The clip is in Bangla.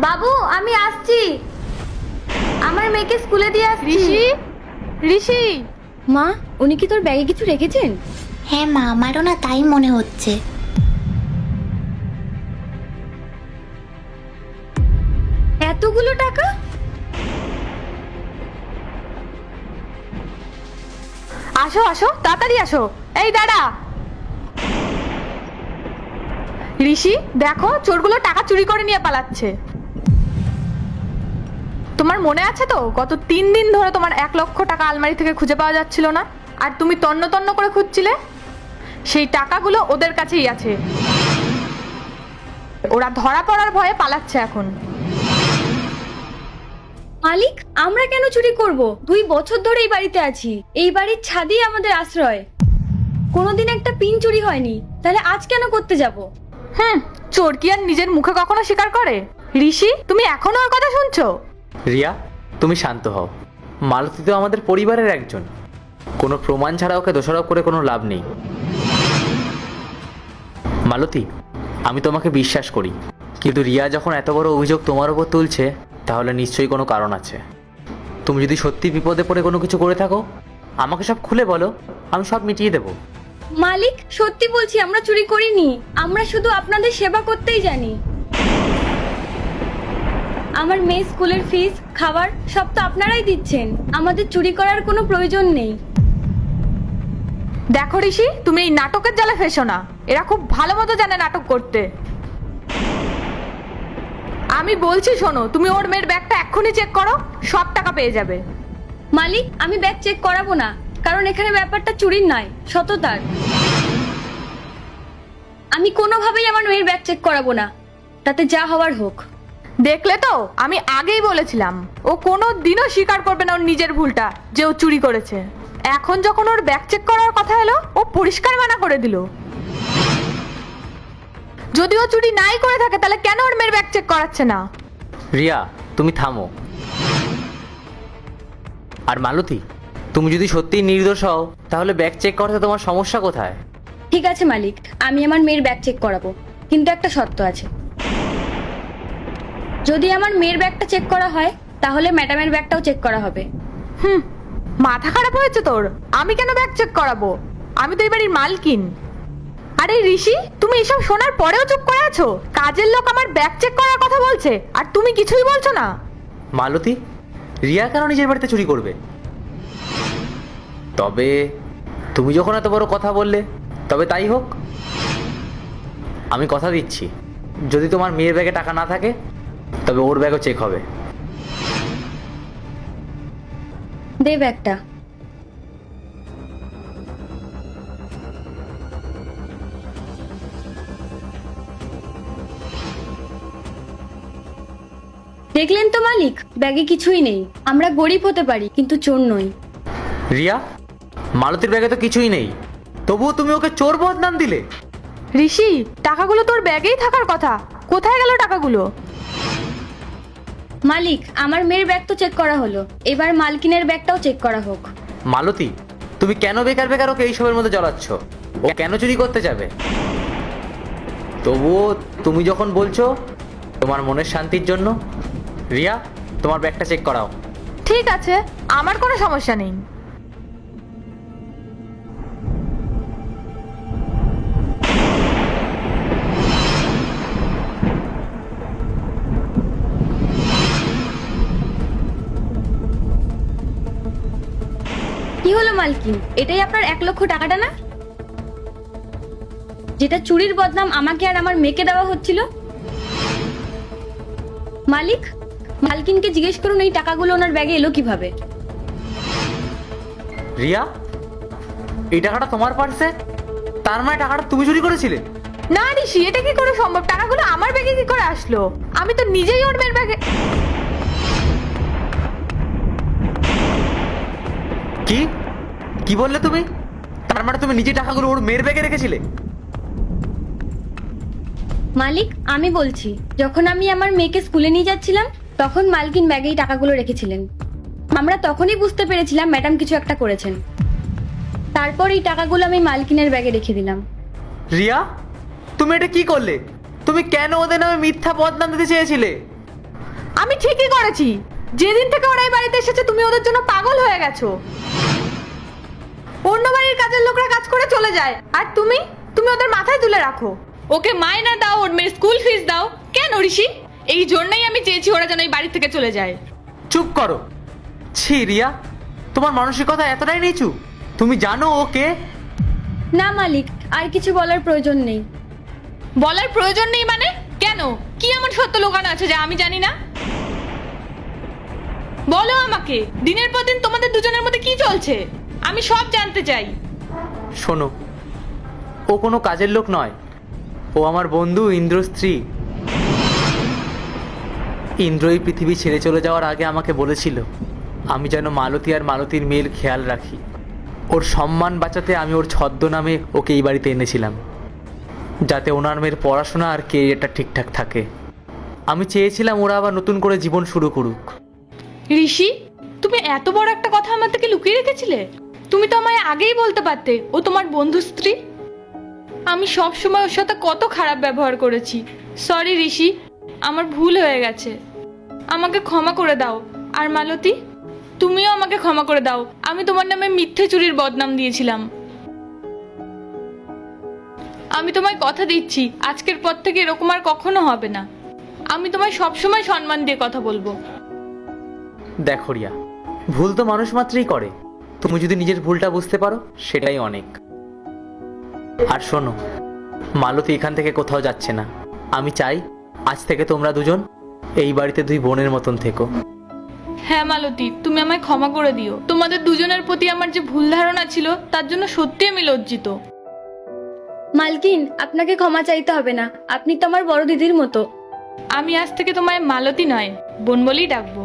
বাবু আমি আসছি, আমার মেয়েকে স্কুলে দিয়ে আসছি। ঋষি, ঋষি। মা, উনি কি তোর ব্যাগে কিছু রেখেছেন? হ্যাঁ মা, আমারও না তাই মনে হচ্ছে। এতগুলো টাকা? আসো আসো, তাড়াতাড়ি আসো। এই দাঁড়া। ঋষি, দেখো চোরগুলো টাকা চুরি করে নিয়ে পালাচ্ছে। তোমার মনে আছে তো গত 3 দিন ধরে তোমার 1 লক্ষ টাকা আলমারি থেকে খুঁজে পাওয়া যাচ্ছিল না, আর তুমি তন্ন তন্ন করে খুঁজছিলে? সেই টাকাগুলো ওদের কাছেই আছে। ওরা ধরা পড়ার ভয়ে পালাচ্ছে এখন। মালিক, আমরা কেন চুরি করব? 2 বছর ধরে এই বাড়িতে আছি, এই বাড়ির ছাদেই আমাদের আশ্রয়। কোনোদিন একটা পিন চুরি হয়নি, তাহলে আজ কেন করতে যাব? চোর কি আর নিজের মুখে কখনো স্বীকার করে? ঋষি, তুমি এখনো ওর কথা শুনছো? রিয়া, তুমি শান্ত হও। মালতী তো আমাদের পরিবারের একজন। কোনো প্রমাণ ছাড়া ওকে দোষারোপ করে কোনো লাভ নেই। মালতী, আমি তোমাকে বিশ্বাস করি, কিন্তু রিয়া যখন এত বড় অভিযোগ তোমার ওপর তুলছে, তাহলে নিশ্চয়ই কোনো কারণ আছে। তুমি যদি সত্যি বিপদে পড়ে কোনো কিছু করে থাকো, আমাকে সব খুলে বলো, আমি সব মিটিয়ে দেবো। মালিক, সত্যি বলছি আমরা চুরি করিনি, আমরা শুধু আপনাদের সেবা করতেই জানি। আমার মেয়ে স্কুলের ফিস, খাবার সব তো আপনারাই দিচ্ছেন, আমাদের চুরি করার কোনো প্রয়োজন নেই। দেখো ঋষি, তুমি এই নাটকের জালে ফেসো না। এরা খুব ভালো মতো জানে নাটক করতে। আমি বলছি শোনো, তুমি ওর মেয়ের ব্যাগটা এক্ষুনি চেক করো, সব টাকা পেয়ে যাবে। মালিক, আমি ব্যাগ চেক করাবো না, কারণ এখানে ব্যাপারটা চুরির নয়, সততার। আমি কোনোভাবেই আমার মেয়ের ব্যাগ চেক করাবো না, তাতে যা হওয়ার হোক। দেখলে তো, আমি আগেই বলেছিলাম ও কোনো দিনও স্বীকার করবে না ওর নিজের ভুলটা, যে ও চুরি করেছে। এখন যখন ওর ব্যাগ চেক করার কথা এলো, ও পরিষ্কার মানা করে দিল। যদি ও চুরি নাই করে থাকে, তাহলে কেন ওর মেয়ের ব্যাগ চেক করাচ্ছে না? রিয়া, তুমি থামো। আর মালতী, তুমি যদি সত্যিই নির্দোষ হও, তাহলে ব্যাগ চেক করতে তোমার সমস্যা কোথায়? ঠিক আছে মালিক, আমি আমার মেয়ের ব্যাগ চেক করাবো, কিন্তু একটা শর্ত আছে। যদি আমার মেয়ের ব্যাগটা চেক করা হয়, তাহলে ম্যাডামের ব্যাগটাও চেক করা হবে। মাথা খারাপ হয়েছে তোর? আমি কেন ব্যাগ চেক করাবো? আমি তো এই বাড়ির মালকিন। আরে ঋষি, তুমি এসব শোনার পরেও চুপ করে আছো? কাজের লোক আমার ব্যাগ চেক করার কথা বলছে, আর তুমি কিছুই বলছো না। মালতী, রিয়া কেন নিজের বাড়িতে চুরি করবে? তবে তুমি যখন এত বড় কথা বললে, তবে তাই হোক। আমি কথা দিচ্ছি, যদি তোমার মেয়ের ব্যাগে টাকা না থাকে, তবে ওর ব্যাগও চেক হবে। দে ব্যাগটা। দেখলেন তো মালিক, ব্যাগে কিছুই নেই। আমরা গরিব হতে পারি, কিন্তু চোর নই। রিয়া, মালতীর ব্যাগে তো কিছুই নেই, তবুও তুমি ওকে চোর বদনাম দিলে। ঋষি, টাকাগুলো তোর ব্যাগেই থাকার কথা, কোথায় গেল টাকাগুলো? মালিক, আমার মেয়ের ব্যাগ তো চেক করা হলো, এবার মালকিনের ব্যাগটাও চেক করা হোক। মালতী, তুমি কেন বেকার বেকার ওকে এইসবের মধ্যে জড়াচ্ছ? ও কেন চুরি করতে যাবে? তবুও তুমি যখন বলছো তোমার মনের শান্তির জন্য, রিয়া, তোমার ব্যাগটা চেক করাও। ঠিক আছে, আমার কোনো সমস্যা নেই। কি হলো মালকিন, এটাই আপনার 1 লক্ষ টাকাটা না, যেটা চুরির বদনাম আমাকে আর আমার মেয়েকে দেওয়া হচ্ছিল? মালিক, মালকিনকে জিজ্ঞেস করুন এই টাকাগুলো ওনার ব্যাগে এলো কিভাবে। রিয়া, এই টাকাটা তোমার পার্সে? তার মানে টাকাটা তুমি চুরি করেছিলে? না ঋষি, এটা কি করে সম্ভব? টাকাগুলো আমার ব্যাগে কি করে আসলো? আমি তো নিজেই ওর মেয়ের ব্যাগে। কি কি বললে তুমি? তার মানে তুমি নিজে টাকাগুলো ওর মেয়ের ব্যাগে রেখেছিলে? মালিক, আমি বলছি, যখন আমি আমার মেয়েকে স্কুলে নিয়ে যাচ্ছিলাম, তখন মালকিন ব্যাগেই টাকাগুলো রেখেছিলেন। আমরা তখনই বুঝতে পেরেছিলাম ম্যাডাম কিছু একটা করেছেন। তারপর এই টাকাগুলো আমি মালকিনের ব্যাগে রেখে দিলাম। রিয়া, তুমি এটা কি করলে? তুমি কেন ওদের নামে মিথ্যা বদনাম দিতে চেয়েছিলে? আমি ঠিকই করেছি। যেদিন থেকে ওরা এই বাড়িতে এসেছে তুমি ওদের জন্য পাগল হয়ে গেছো। অন্য বাড়ির কাজের লোকরা কাজ করে চলে যায়, আর তুমি তুমি ওদের মাথায় তুলে রাখো। ওকে মাইনা দাও, ওর মেয়ের স্কুল ফিস দাও। কেন ঋষি? এই জন্যই আমি চেয়েছি ওরা যেন এই বাড়ি থেকে চলে যায়। চুপ করো। ছি রিয়া, তোমার মানসিকতা এতটাই নিচু? তুমি জানো ওকে? না মালিক, আর কিছু বলার প্রয়োজন নেই। বলার প্রয়োজন নেই মানে? কেন? কি এমন সত্য লোকানো আছে যা আমি জানি না? বলো আমাকে, দিনের পর দিন তোমাদের দুজনের মধ্যে কি চলছে? আমি সব জানতে চাই। শোনো, ও কোনো কাজের লোক নয়। ও আমার বন্ধু ইন্দ্র স্ত্রী। ইন্দ্র এই পৃথিবী ছেড়ে চলে যাওয়ার আগে আমাকে বলেছিল আমি যেন মালতী আর মালতীর মেয়ের খেয়াল রাখি। ওর সম্মান বাঁচাতে আমি ওর ছদ্মনামে ওকে এই বাড়িতে এনেছিলাম, যাতে ওনার মেয়ের পড়াশোনা আর কেরিয়ারটা ঠিকঠাক থাকে। আমি চেয়েছিলাম ওরা আবার নতুন করে জীবন শুরু করুক। ঋষি, তুমি এত বড় একটা কথা আমার থেকে লুকিয়ে রেখেছিলে? তুমি তো আমায় আগেই বলতে পারতে ও তোমার বন্ধু স্ত্রী। আমি সব সময় ওর সাথে কত খারাপ ব্যবহার করেছি। সরি ঋষি, আমার ভুল হয়ে গেছে। আমাকে ক্ষমা করে দাও। আর মালতী, তুমিও আমাকে ক্ষমা করে দাও। আমি তোমার নামে মিথ্যে চুরির বদনাম দিয়েছিলাম। আমি তোমায় কথা দিচ্ছি, আজকের পর থেকে এরকম আর কখনো হবে না। আমি তোমায় সবসময় সম্মান দিয়ে কথা বলবো। দেখো রিয়া, ভুল তো মানুষ মাত্রই করে। তুমি যদি নিজের ভুলটা বুঝতে পারো সেটাই অনেক। আর শোনো, মালতী এখান থেকে কোথাও যাচ্ছে না। আমি চাই আজ থেকে তোমরা দুজন এই বাড়িতে দুই বোনের মতন থেকো। হ্যাঁ মালতী, তুমি আমায় ক্ষমা করে দিও। তোমাদের দুজনের প্রতি আমার যে ভুল ধারণা ছিল তার জন্য সত্যি আমি লজ্জিত। মালকিন, আপনাকে ক্ষমা চাইতে হবে না, আপনি তো আমার বড় দিদির মতো। আমি আজ থেকে তোমায় মালতী নয়, বোন বলেই ডাকবো।